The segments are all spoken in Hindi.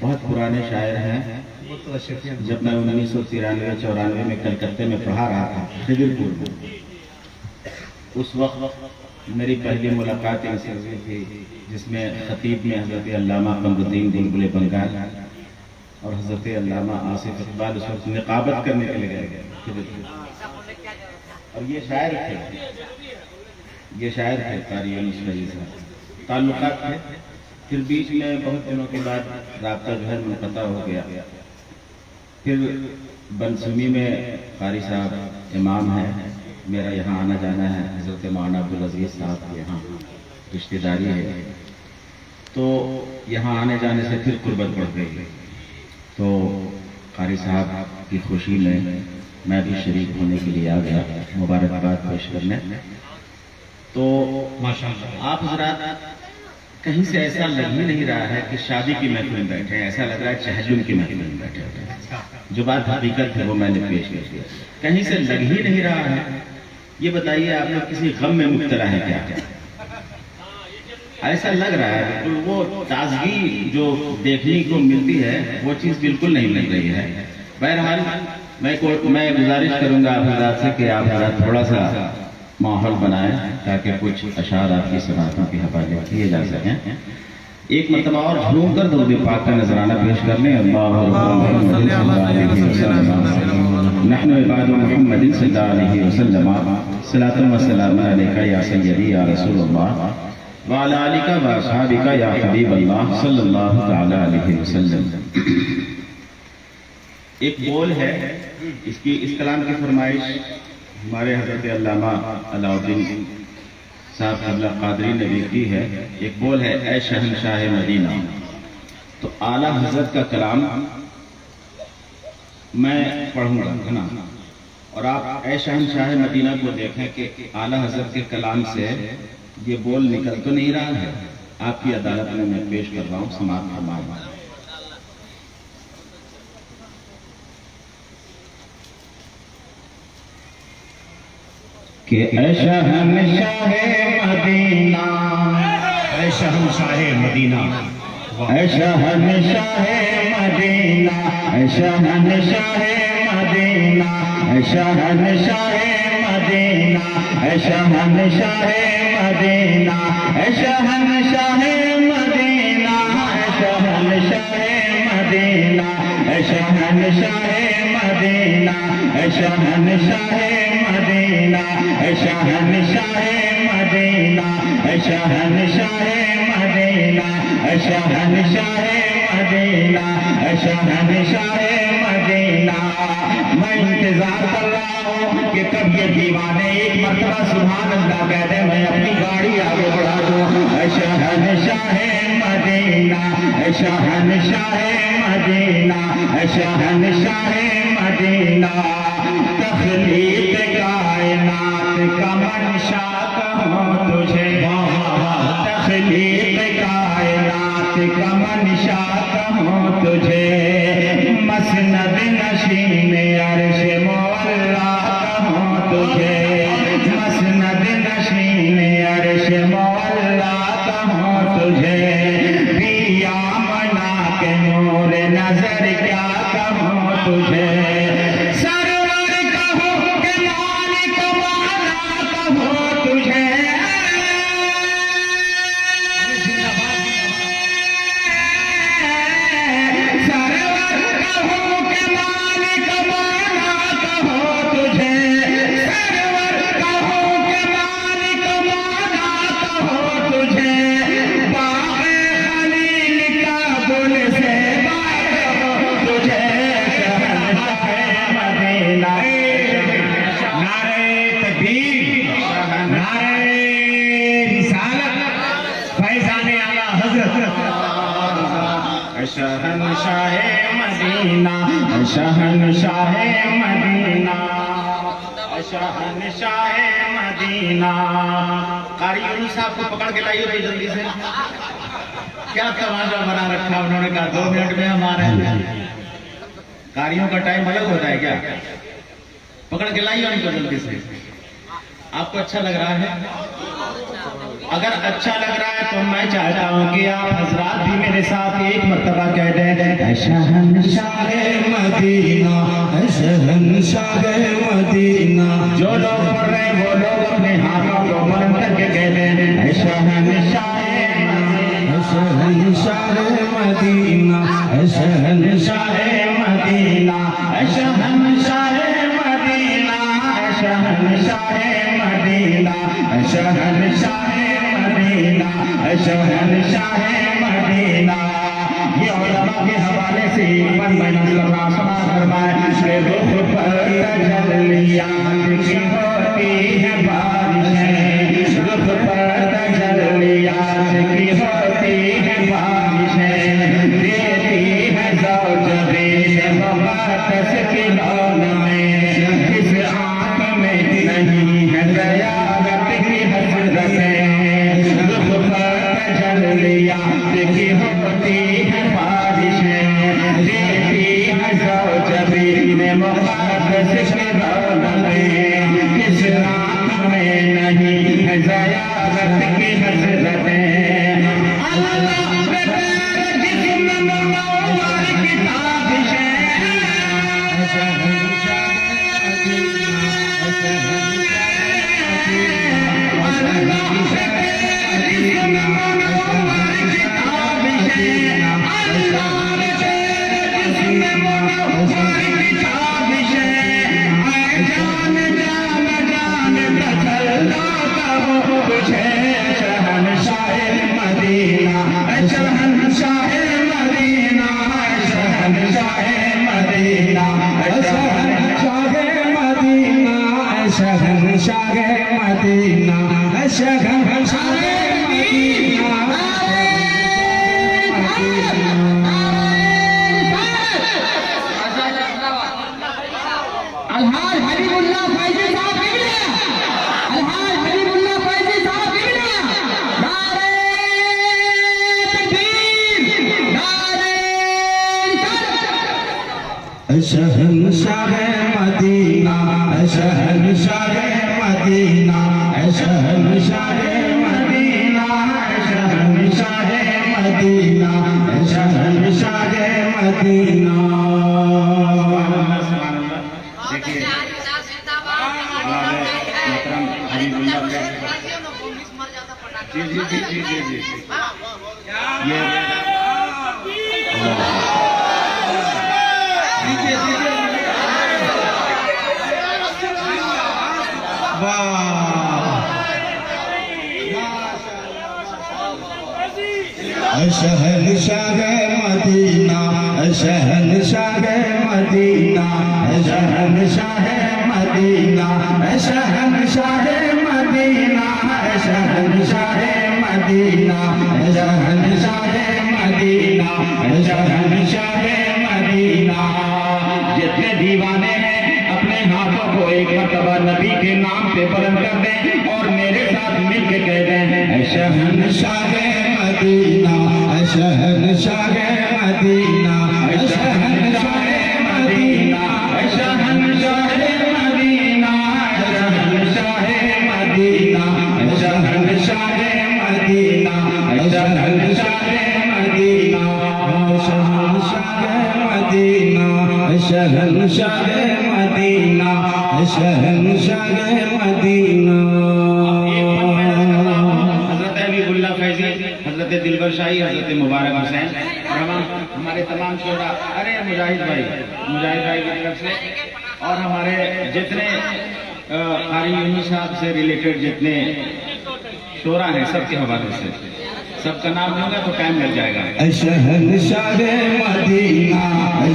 बहुत पुराने शायर हैं। जब मैं 1993-94 में कलकत्ते में पढ़ा रहा था खिदिरपुर में, उस वक्त मेरी पहली मुलाकात इनसे हुई थी, जिसमें खतीब में हज़रत अल्लामा कमरुद्दीन बुलबुल बंगाल और हज़रत अल्लामा आसिफ इकबाल उस वक्त निकाबत करने के लिए गए खिदिरपुर। और ये शायर थे कारी यूनुस रईस साहब, ताल्लुकात थे। फिर बीच में बहुत दिनों के बाद राब्ता जो है मुनक़ता हो गया। फिर बनसुमी में कारी साहब इमाम है, मेरा यहाँ आना जाना है, हज़रत मौलाना अब्दुल अज़ीज़ साहब के यहाँ रिश्तेदारी है, तो यहाँ आने जाने से फिर कुर्बत बढ़ गई। तो कारी साहब की खुशी में मैं भी शरीक होने के लिए आ गया, मुबारकबाद पेश करने। तो माशाअल्लाह आप हज़रात कहीं से ऐसा लग ही नहीं रहा है कि शादी की महफिल में बैठे हैं, ऐसा लग रहा है चहजुम की महफिल में बैठे हैं। जो बात हकीकत है वो मैंने पेश कर दी, कहीं से लग ही नहीं रहा है। ये बताइए आप लोग किसी गम में मुब्तला है क्या? ऐसा लग रहा है बिल्कुल वो ताजगी जो देखने को मिलती है वो चीज़ बिल्कुल नहीं मिल रही है। बहरहाल मैं गुजारिश करूंगा आप हज़रात से कि आप हज़रात थोड़ा सा माहौल बनाएं ताकि कुछ अशार आपकी समातों के हवाले किए जा सकें। एक मरतबा और झूम कर दरूद पाक का नजराना पेश कर लें। नहनु इबादु मुहम्मदिन सल्लल्लाहु अलैहि वसल्लम सलातु व सलाम अलैका या सय्यदी या रसूलल्लाह व अला आलिका व असहाबिका या हबीबल्लाह सल्लल्लाहु तआला अलैहि वसल्लम। एक बोल है इस कलाम की फरमाइश हमारे हज़रत अल्लामा अलाउद्दीन साहब क़िबला क़ादरी ने भी की है। एक बोल है, ऐ शहंशाह मदीना। तो आला हज़रत का कलाम मैं पढ़ूंगा है ना, और आप ऐ शहंशाह मदीना को देखें कि आला हज़रत के कलाम से ये बोल निकल तो नहीं रहा है। आपकी अदालत में मैं पेश कर रहा हूँ, समाअत फरमाएं। कि ऐ शहंशाह मदीना, ऐ शहंशाह मदीना, ऐ शहंशाह मदीना, ऐ शहंशाह मदीना, ऐ शहंशाह मदीना, ऐ शहंशाह मदीना, ऐ शहंशाह मदीना, ऐ शहंशाह मदीना, ऐ शहंशाह मदीना, ऐ शहंशाह मदीना, ऐ शहंशाह मदीना, ऐ शहंशाह मदीना, ऐ शहंशाह मदीना। मैं इंतजार कर रहा हूँ कि कब ये दीवाने एक मरतबा सुभान अल्लाह कह दे, मैं अपनी गाड़ी आगे बढ़ा दूँ। ऐ शहंशाह मदीना, ऐ शहंशाह मदीना, ऐ शहंशाह मदीना। तखलीक कायनात का मंशा कहूँ तुझे, तखलीक कायनात का मंशा कहूँ तुझे। मसनद नशीन अर्श मौला कहूँ तुझे, मसनद नशीन अर्श मौला कहूँ तुझे। पिया मना के नूर नजर क्या कहूँ तुझे। शहंशाह मदीना, शहंशाह मदीना, शहंशाह मदीना। कारी यूनुस साहब को पकड़ के लाइए भाई जल्दी से। क्या तमाशा बना रखा उन्होंने, कहा 2 मिनट में हम आ रहे हैं। कारियों का टाइम अलग होता है क्या? पकड़ के लाइए उनको जल्दी से। आपको अच्छा लग रहा है? अगर अच्छा लग रहा है तो मैं चाहता हूँ कि आप हजरात भी मेरे साथ एक मर्तबा कह दें, शहंशाह मदीना, शहंशाह मदीना। जो लोग पढ़ रहे हैं वो लोग अपने हाथों को बुलंद करके कहते हैं शहंशाह शहंशाह मदीना, शहंशाह मदीना, शहंशाह मदीना, शहंशाह मदीना, शहंशाह मदीना, शहंशाह मदीना। ये उलमा के हवाले से पर मैंने सुना फरमाया रुख पर तजल्लियात की होती है बारिशें, रुख पर तजल्लियात की होती है बारिशें, देती है ज़ौज बेशबकात की लौन में, इस आँख में नहीं है ज़यारत की हसरतें, रुख पर तजल्लियात की होती है बारिशें, देती है ज़ौज बेशबकात की लौन में, इस आँख में नहीं है ज़यारत की हसरतें। अल्लाह के तेरे जिस्म मुनव्वर की ताबिशें, अल्लाह के तेरे जिस्म मुनव्वर की ताबिशें, अल्लाह के तेरे जिस्म मुनव्वर की ताबिशें, ऐ जान जान जान तसल्ला हो तुझे शहंशाह मदीना, शहंशाह मदीना, शहंशाह मदीना, शहंशाह मदीना, शहंशाह मदीना, शहंशाह मदीना। अलहाज हबीबुल्लाह फैजी साहब बिगड़िया, अलहाज हबीबुल्लाह फैजी साहब बिगड़िया। नारे तकबीर, नारे रिसालत। शहंशाह मदीना, शहंशाह मदीना, शहंशाह मदीना, शहंशाह मदीना, शहंशाह मदीना। देखिए मोहतरम हबीबुल्लाह जी जी जी जी जी जी ये शहंशाह मदीना, शहंशाह मदीना, शहंशाह मदीना, शहंशाह मदीना, शहंशाह मदीना, शहंशाह मदीना, शहंशाह मदीना। जितने दीवाने हैं अपने हाथों को एक मरतबा नबी के नाम पे बुलंद कर दें और मेरे साथ मिलकर कह दें शहंशाह मदीना, शहंशाह मदीना, शहंशाह मदीना, शहंशाह मदीना, शहंशाह मदीना, शहंशाह मदीना, शहंशाह मदीना, शहंशाह मदीना, शहंशाह मदीना, शहंशाह मदीना। हज़रत हबीबुल्लाह फैज़ी, हज़रत दिलबर शाही, हज़रत मुबारक हुसैन और हमारे तमाम शोरा, अरे मुजाहिद भाई की तरफ से और हमारे जितने कारी यूनुस साहब से रिलेटेड जितने शोरा हैं सबके हवाले से सबका नाम लूंगा तो टाइम लग जाएगा। शहंशाह मदीना,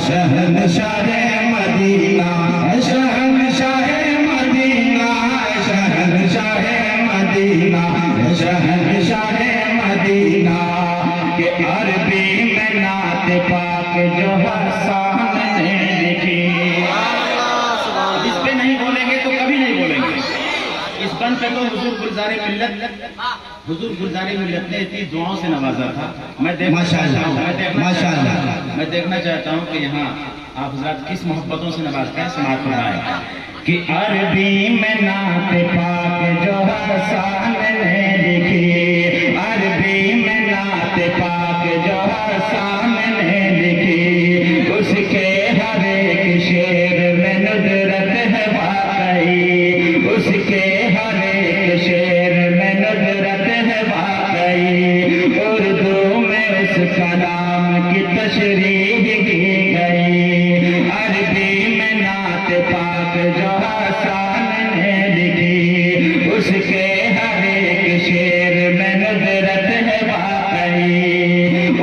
शहंशाह मदीना, शहंशाह मदीना, शहंशाह मदना शहंशाह मदीना के अरबी में नात पाक जो हसन ने लिखी। इस पे नहीं बोलेंगे तो कभी नहीं बोलेंगे। इस बन पे तो हुजूर गुलजारे मिल्लत ने इतनी दुआओं से नवाजा था। मैं देखना चाहता हूँ कि यहाँ आप हज़रात किस मोहब्बतों से नवाजते हैं। समाज फरमाए कि अरबी में नात पाक जो हसन ने लिखी, अरबी में नात पाक जो हसन ने लिखी, उसका नाम की तशरीह की गई। अरबी में नात पाक जो हसन ने लिखी, उसके हर एक शेर में नुज़रत है वाकई।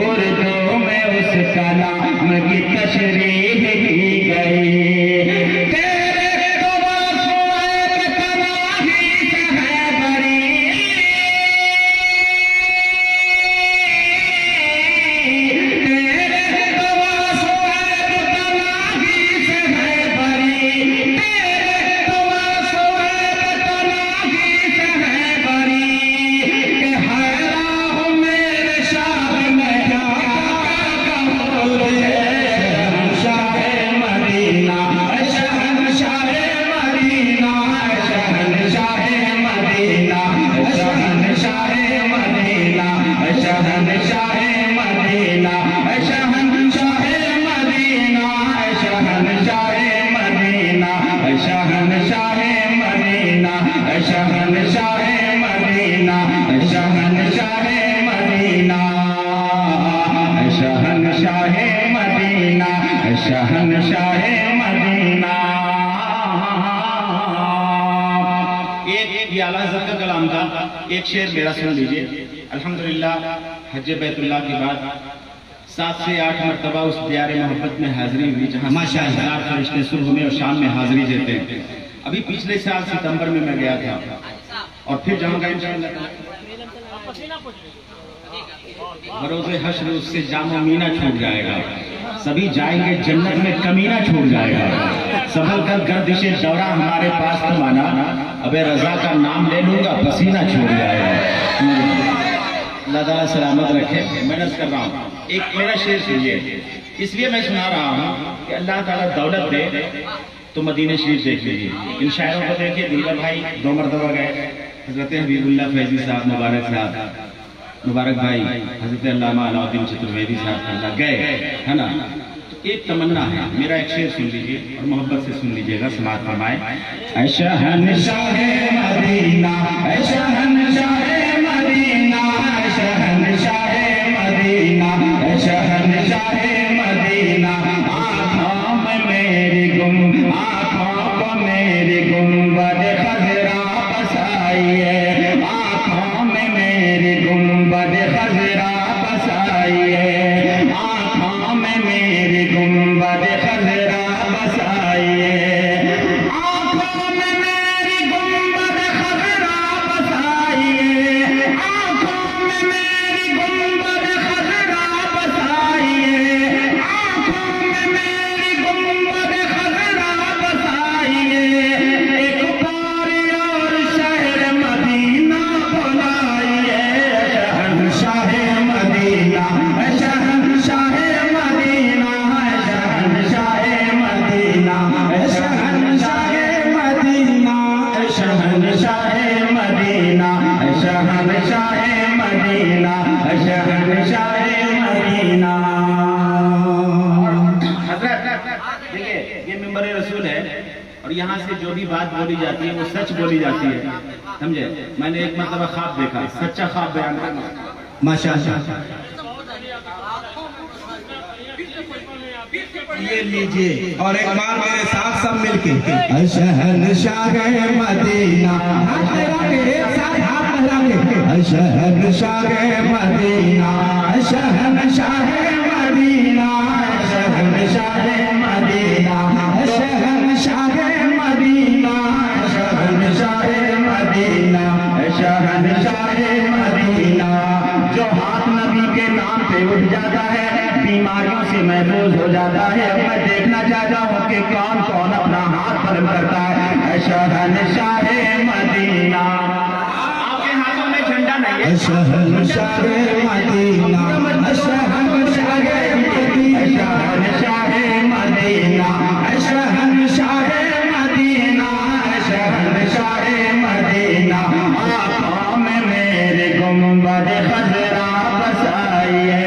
उर्दू में उसका नाम की तशरीह की गई। तेरे तो वासुए के तनाही से है बरी, तेरे तो वासुए के तनाही से है बरी, तेरे तो वासुए के तनाही से है बरी। कि हैरा हूँ मेरे शाह में क्या कहूँ तुझे, शहंशाह मदीना, शहंशाह मदीना, शहंशाह मदीना, शहंशाह मदीना, शहंशाह मदीना, शहंशाह मदीना, शहंशाह मदीना, शहंशाह मदीना, शहंशाह मदीना, शहंशाह मदीना, शहंशाह मदीना, शहंशाह मदीना। एक ये आला हज़रत का कलाम था। एक शेर मेरा सुन लीजिए। अल्हम्दुलिल्लाह हज बैतुल्लाह के बाद 7 से 8 मरतबा उस प्यारे मोहब्बत में हाजिरी हुई, जहाँ माशाअल्लाह फरिश्ते सुबह में और शाम में हाजिरी देते हैं। अभी पिछले साल सितंबर में मैं गया था और फिर जाऊंगा इंशाअल्लाह। बरोज़े हश्र उससे जामो मीना छूट जाएगा, सभी जाएंगे जन्नत में, कमीना छूट जाएगा। संभल कर गर्दिशे दौरा हमारे पास तो माना, अबे रजा का नाम ले लूंगा पसीना छूट जाएगा। अल्लाह ताला सलामत रखे। मेहनत कर रहा हूँ। एक मेरा शेर सुनिए, इसलिए मैं सुना रहा हूँ कि अल्लाह ताला दौलत दे तो मदीने शरीफ देख लीजिए। इन शायरों को देखिए। दिलबर भाई 2 मरतबा गए, हजरत हबीबुल्लाह फैजी साहब मुबारक साहब, मुबारक भाई हजरत अल्लामा अलाउद्दीन चतुर्वेदी साहब गए, है ना। तो एक तमन्ना है, मेरा एक शेर सुन लीजिए और मोहब्बत से सुन लीजिएगा, समात फरमाए। शहंशाह मदीना, शहंशाह मदीना, शहंशाह मदीना, शहंशाह मदीना। आँखों में मेरी गुम, आँखों को मेरी गुंबद खजरा बसाइए, आँखों में मेरी गुंबद खजरा बसाइए, आँखों में मेरी गुंबद खजरा बसाइए, आँखों में मेरी गुंबद खजरा बसाइए, आँखों में मेरी गुंबद खजरा बसाइए, आँखों में मेरी गुंबद खजरा बसाइए। एक बार और शहर मदीना बुलाइए, शहंशाह मदीना, शहंशाह मदीना, शहंशाह मदीना, शहंशाह मदीना, शहंशाह मदीना, शहंशाह मदीना, शहंशाह मदीना। हज़रत देखिए, ये मिंबर रसूल है और यहाँ से जो भी बात बोली जाती है वो सच बोली जाती है, समझे। मैंने एक मरतबा ख्वाब देखा, सच्चा ख्वाब बयान करना माशाअल्लाह। ये लीजिए और एक बार मेरे साथ सब मिलके शहंशाह मदीना, शहंशाह मदीना, शहंशाह मदीना, शहंशाह मदीना, शहंशाह मदीना, शहंशाह मदीना, शहंशाह मदीना। जो हाथ नबी के नाम पे उठ जाता है बीमारियों से महफूज हो जाता है। अब मैं देखना चाहता हूँ कि कौन कौन अपना हाथ बुलंद करता है। शहंशाह मदीना, आपके हाथों में झंडा नहीं है। शहंशाह मदीना, शहंशाह मदीना, शहंशाह मदीना, शहंशाह मदीना, शहंशाह मदीना। आँखों में मेरे गुंबद खजरा बसाइए,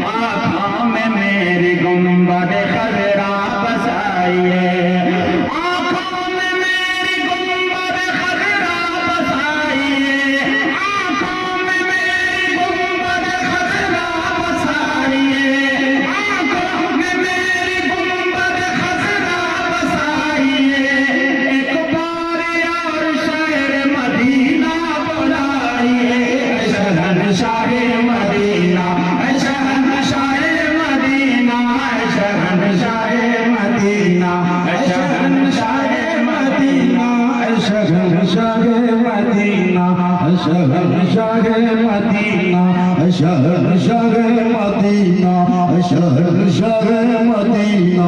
आँखों में मेरी गुंबद खजरा बसाइए, आँखों में मेरी गुंबद खजरा बसाइए, आँखों में मेरी गुंबद खजरा बसाइए। शहंशाह मदीना शहंशाह मदीना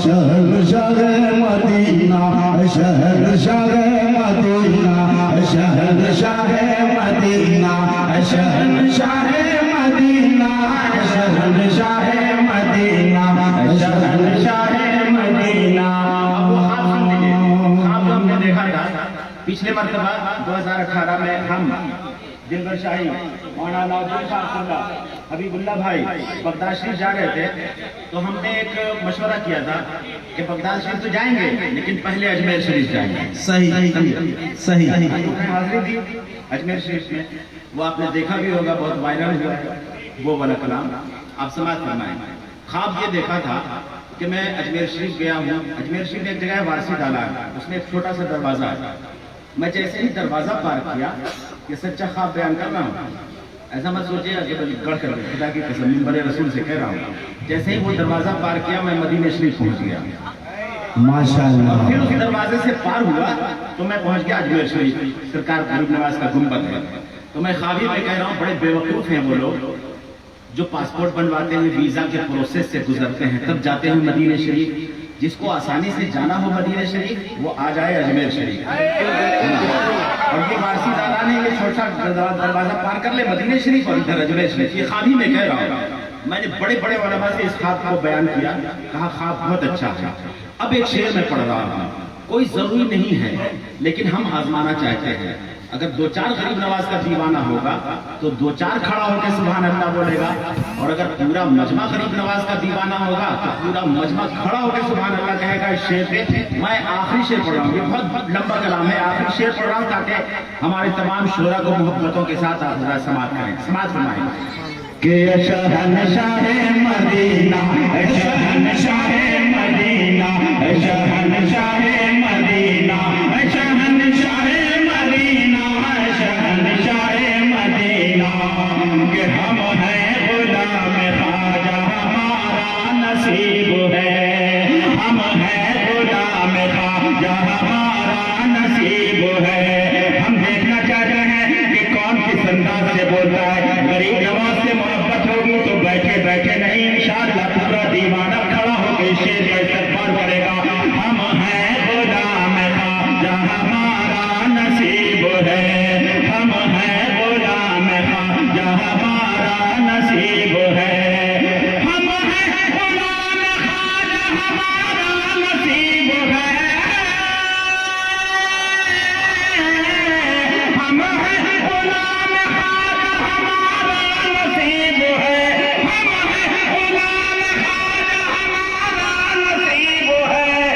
शहंशाह मदीना शहंशाह मदीना शहंशाह मदीना शहंशाह मदीना शहंशाह मदीना शहंशाह मदीना। हमने देखा था पिछले मरतबा 2018 में हम दिलबर शाही मौलाना हबीबुल्ला भाई बगदाद शरीफ जा रहे थे, तो हमने एक मशवरा किया था कि बगदाद शरीफ तो जाएंगे लेकिन पहले अजमेर शरीफ जाएंगे। सही सही हाजिरी दी अजमेर शरीफ में, वो आपने देखा भी होगा, बहुत वायरल हुआ है वो वाला कलाम, आप समाज फरमाएं। ख्वाब ये देखा था कि मैं अजमेर शरीफ गया हूँ, अजमेर शरीफ में एक जगह है वारसी डाला, उसमें एक छोटा सा दरवाजा है। मैं जैसे ही दरवाजा पार किया, ये सच्चा ख्वाब बयान कर रहा हूँ, ऐसा मत सोचिएगा कि गढ़ कर खुदा की कसम मिंबर रसूल से कह रहा हूँ। जैसे ही वो दरवाजा पार किया, मैं मदीने शरीफ पहुँच गया माशाअल्लाह। फिर उस दरवाजे से पार हुआ तो मैं पहुँच गया अजमेर शरीफ, सरकार गरीब नवाज का गुंबद है। तो मैं ख्वाबी में कह रहा हूँ, बड़े बेवकूफ़ हैं वो लोग जो पासपोर्ट बनवाते हैं, वीजा के प्रोसेस से गुजरते हैं, तब जाते हैं मदीने शरीफ। जिसको आसानी से जाना हो मदीने शरीफ, वो आ जाए अजमेर शरीफ। और ये वारसी दादा ने ये छोटा दरवाजा पार कर ले मदीने शरीफ और इधर अजमेर शरीफ। ये ख्वाब ही में कह रहा हूँ, मैंने बड़े बड़े उलमा से इस ख्वाब को बयान किया, कहा ख्वाब बहुत अच्छा है। अब एक शेर में पढ़ रहा हूँ, कोई जरूरी नहीं है लेकिन हम आजमाना चाहते हैं। अगर दो चार गरीब नवाज का दीवाना होगा तो दो चार खड़ा होकर सुभान अल्लाह बोलेगा, और अगर पूरा मजमा गरीब नवाज का दीवाना होगा तो पूरा मजमा खड़ा होकर सुभान अल्लाह कहेगा। इस शेर पे मैं आखिरी शेर पढ़ रहा हूँ, ये बहुत लंबा कलाम है, आखिरी शेर पढ़ रहा हूँ ताकि हमारे तमाम शोरा को मोहब्बतों के साथ आप समाप्त करें, समाप्त फरमाएं के शहंशाह मदीना शहंशाह मदीना शहंशाह मदीना शहंशाह मदीना शहंशाह मदीना के हम हैं गुलाम ख्वाजा हमारा नसीब है, हम हैं गुलाम ख्वाजा हमारा नसीब है। हम देखना चाहते हैं कि कौन किस अंदाज से बोलता है। गरीब नवाज से मोहब्बत होगी तो बैठे बैठे नहीं, इंशाअल्लाह पूरा दीवाना खड़ा होकर शेर का इस्तकबाल करेगा। हम हैं गुलाम ख्वाजा हमारा नसीब है, हम हैं गुलाम ख्वाजा हमारा नसीब है, हम हैं गुलाम ख्वाजा हमारा नसीब है, हम हैं गुलाम ख्वाजा हमारा नसीब है, हम हैं गुलाम ख्वाजा हमारा नसीब है।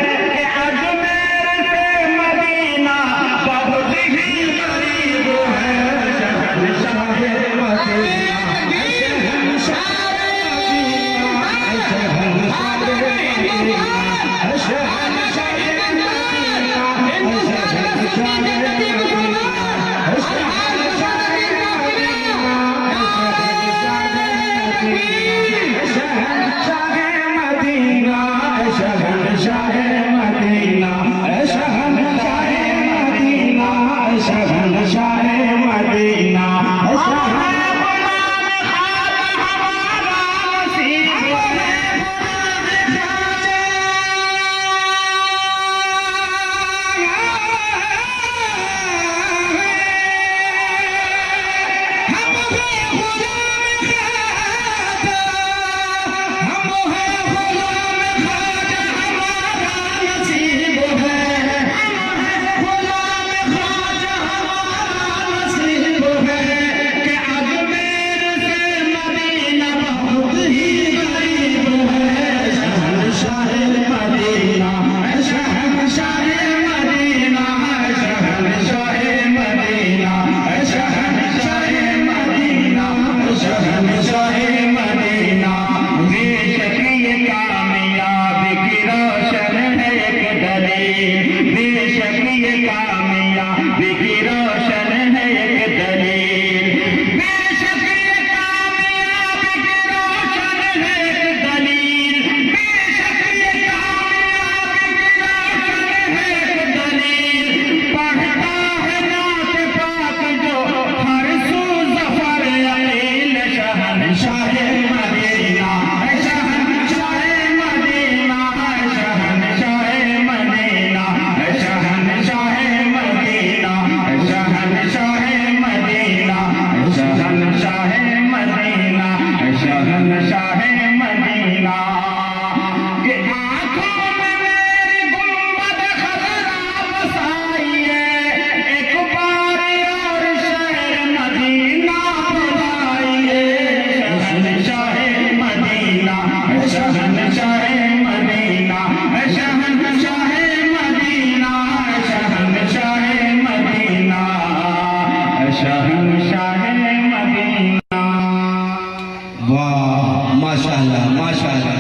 माशाअल्लाह माशाअल्लाह।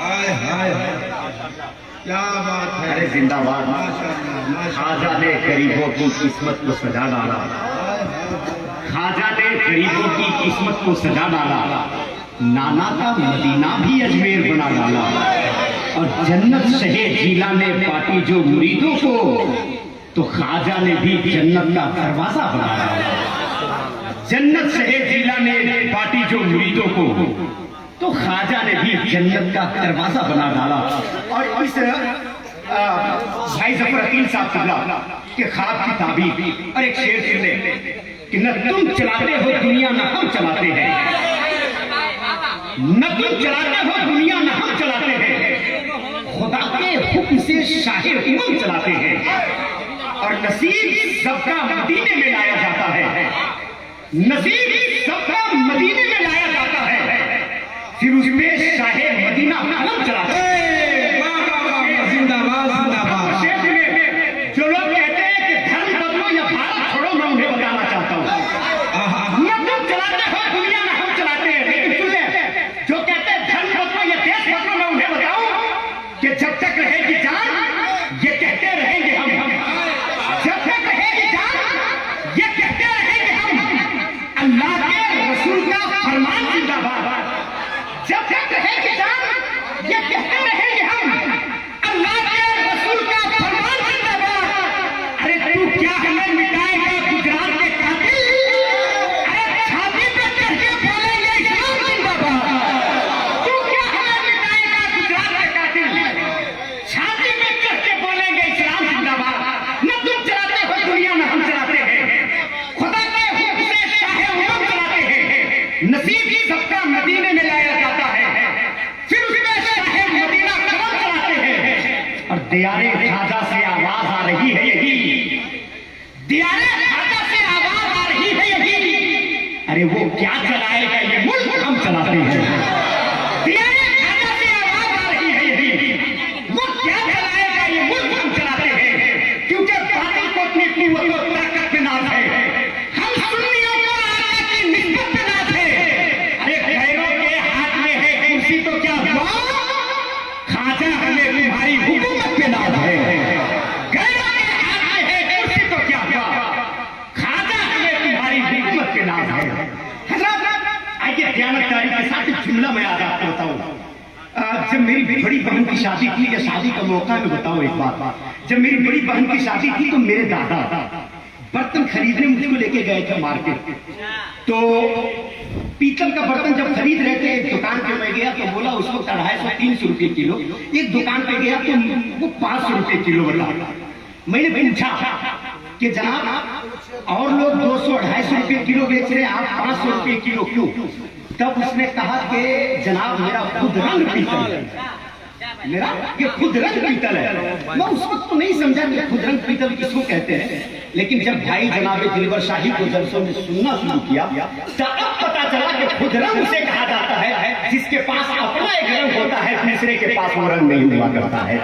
हाय हाय क्या बात है। अरे जिंदाबाद। माशाअल्लाह खाजा ने गरीबों की किस्मत को सजा डाला, खाजा ने गरीबों की किस्मत को सजा डाला, नाना का मदीना भी अजमेर बना डाला, और जन्नत शहे जिला ने बांटी जो मुरीदों को, तो खाजा ने भी जन्नत का दरवाजा बना डाला। जन्नत शहे जिला ने बांटी जो मुरीदों को, तो खाजा ने भी जन्नत का दरवाजा बना डाला। और इस भाई जफर अकील साहब किबला के ख्वाब की ताबीर और एक शेर सुन ले कि न तुम चलाते हो दुनिया न हम चलाते हैं, न तुम चलाते हो दुनिया न हम चलाते हैं, खुदा के हुक्म से शाहे उमम चलाते हैं, और नसीब सबका मदीने में लाया जाता है, नसीब सबका मदीने में लाया जाता है, फिर उसमें शाहे मदीना हम चलाते हैं। जिंदाबाद जिंदाबाद। जो लोग कहते हैं कि धर्म बदलो या भारत छोड़ो, मैं उन्हें बताना चाहता हूँ न तुम चलाते हो दुनिया में हम चलाते हैं, लेकिन सुन ले, जो कहते हैं धर्म बदलो या देश बदलो, मैं उन्हें बताऊं कि जब तक रहेगी जान ये कहते रहेंगे हम, जब तक रहेगी जान ये कहते रहेंगे हम, अल्लाह के रसूल का फरमान जिंदाबाद, जब तक रहेगी जान ये कहते रहेंगे हम, अल्लाह के रसूल का फरमान जिंदाबाद। अरे तू क्या हमें मिटाएगा गुजरात के कातिल, अरे छाती पे चढ़ के बोलेंगे इस्लाम जिंदाबाद, तू क्या हमें मिटाएगा गुजरात के कातिल, छाती पे चढ़ के बोलेंगे इस्लाम जिंदाबाद। न तुम चलाते हो दुनिया में हम चलाते हैं, खुदा के हुक्म से शाहे उमम चलाते हैं, नसीब सबका मदीने में लाया जाता है, फिर उसमें शाहे मदीना कदम चलाते हैं। और दियारे खाजा से आवाज आ रही है यही, दियारे खाजा से आवाज आ रही है यही, अरे वो क्या चलाएगा ये मुल्क हम चलाते हैं, दियारे खाजा से आवाज आ रही है यही, वो क्या चलाएगा ये मुल्क हम चलाते हैं, क्योंकि बातिल को अपनी कुव्वत और ताकत पे नाज है, हम सुन्नियों को आका की निस्बत पे नाज है। अरे गैरों के हाथ में है कुर्सी तो क्या हुआ, खाजा हमें तुम्हारी हुकूमत पे नाज है, गैरों के हाथ में है कुर्सी तो क्या हुआ, खाजा हमें तुम्हारी हुकूमत पे नाज है। हजरत आइए दयानतदारी के साथ एक जुमला मैं आज आपको बताऊं। जब मेरी बड़ी बहन की शादी थी, या शादी का मौका मैं बताऊं एक बात, जब मेरी बड़ी बहन की शादी थी तो मेरे दादा बर्तन खरीदने मुझको लेके गए थे मार्केट, तो पीतल का बर्तन जब खरीद रहे थे, एक दुकान पे मैं गया तो बोला उस वक्त 250-300 रुपए किलो, एक दुकान पे गया तो वो 500 रुपए किलो बोला। मैंने पूछा कि जनाब और लोग 200-250 रुपए किलो बेच रहे हैं, आप 500 रुपए किलो क्यों? तब उसने कहा कि जनाब मेरा खुद रंग पीतल है, मेरा ये खुद रंग पीतल है। मैं उस वक्त तो नहीं समझा कि खुद रंग पीतल किसको कहते हैं, लेकिन जब भाई जनाब दिलवर शाही को जलसों में सुनना शुरू किया तो अब पता चला कि खुद रंग उसे कहा जाता है जिसके पास अपना एक रंग होता है, दूसरे के पास वो रंग नहीं हुआ करता है।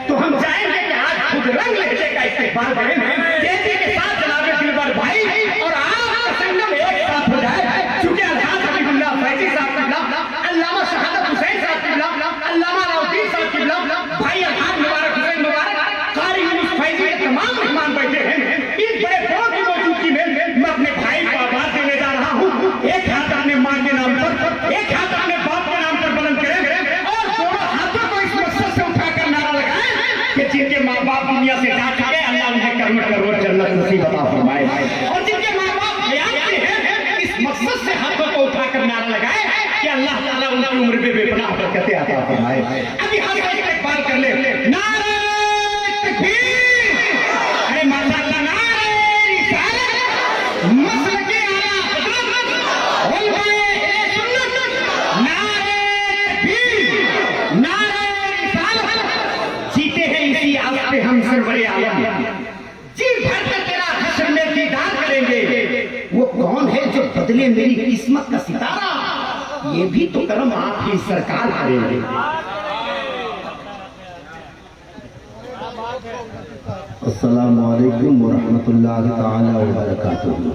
तो हम चाहेंगे कि आज खुद रंग लहजे का इस्तेमाल करें जैसे के साथ जनाब दिलवर भाई और आप संगम एक साथ हो जाए, चूंकि अलहाज हबीबुल्लाह फैजी साहब किबला, अल्लामा शहादत हुसैन साहब किबला, अल्लामा राउद्दीन साहब किबला, भाई अलहाज मुबारक हुसैन मुबारक, कारी यूनुस फैजी के तमाम मेहमान बैठे हैं। इस बड़े बहुत की मौजूदगी में मैं अपने भाई को आवाज देने जा रहा हूँ, एक हाथ अपने मां के नाम पर, एक हाथ अपने बाप के नाम पर बुलंद करें, और दोनों हाथों को इस मकसद से उठाकर नारा लगाएं कि जिनके माँ बाप दुनिया से जा चुके, अल्लाह उन्हें कर्म करो जन्नत नसीब अता फरमाए, और जिनके माँ बाप हयात में हैं, इस मकसद से हाथों को उठाकर नारा लगाए कि अल्लाह ताला उनकी उम्र में बेपनाह बरकतें अता फरमाए। अभी हम एक बार कर ले, नारे तकबीर, अरे माशाअल्लाह, नारे रिसालत, मसलके आला हज़रत, उलमाए सुन्नत, नारे तकबीर, नारे रिसालत, जीते हैं इसी आस पे हम सरवरे आलम, जी भर कर तेरा हश्र में दीदार करेंगे। वो कौन है जो बदले मेरी किस्मत का सितारा, ये भी तो कर्म आप ही सरकार करेंगे। अस्सलामु अलैकुम व रहमतुल्लाहि ताला व बरकातुहू।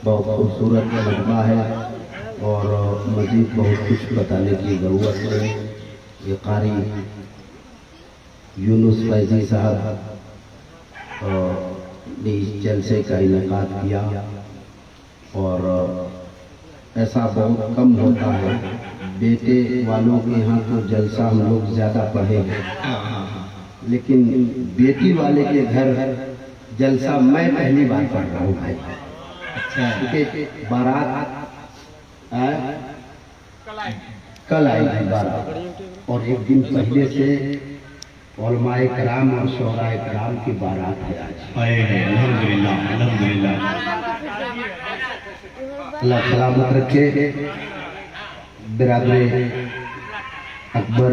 बहुत खूबसूरत मजमा है और मज़ीद बहुत कुछ बताने की ज़रूरत है। ये कारी यूनुस फैज़ी साहब ने इस जलसे का इनेकाद किया और ऐसा बहुत कम होता है। बेटे वालों के यहाँ तो जलसा हम लोग ज़्यादा पढ़े हैं, लेकिन बेटी वाले के घर जलसा मैं पहली बार पढ़ रहा हूँ भाई। क्योंकि बारात कल आई थी बारात और एक दिन पहले से उलमाए कराम और शोहराए कराम की बारात है आज। अल्हम्दुलिल्लाह अल्हम्दुलिल्लाह। अल्लाह सलामत रखे। बिरादर अकबर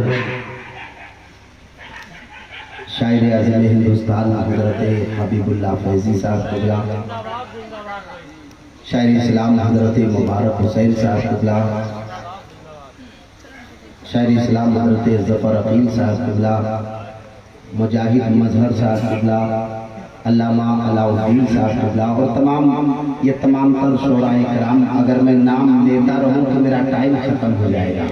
शायर आज़म हिंदुस्तान हज़रत हबीबुल्लाह फैज़ी साहब क़िबला, शायर इस्लाम हज़रत मुबारक हुसैन साहब क़िबला, शायर इस्लाम हज़रत ज़फ़र अकील साहब क़िबला, मुजाहिद मजहर साहब क़िबला, अल्लामा अलाउद्दीन साहब क़िबला और तमाम तर शोराए कराम। अगर मैं नाम लेता रहूं तो मेरा टाइम खत्म हो जाएगा।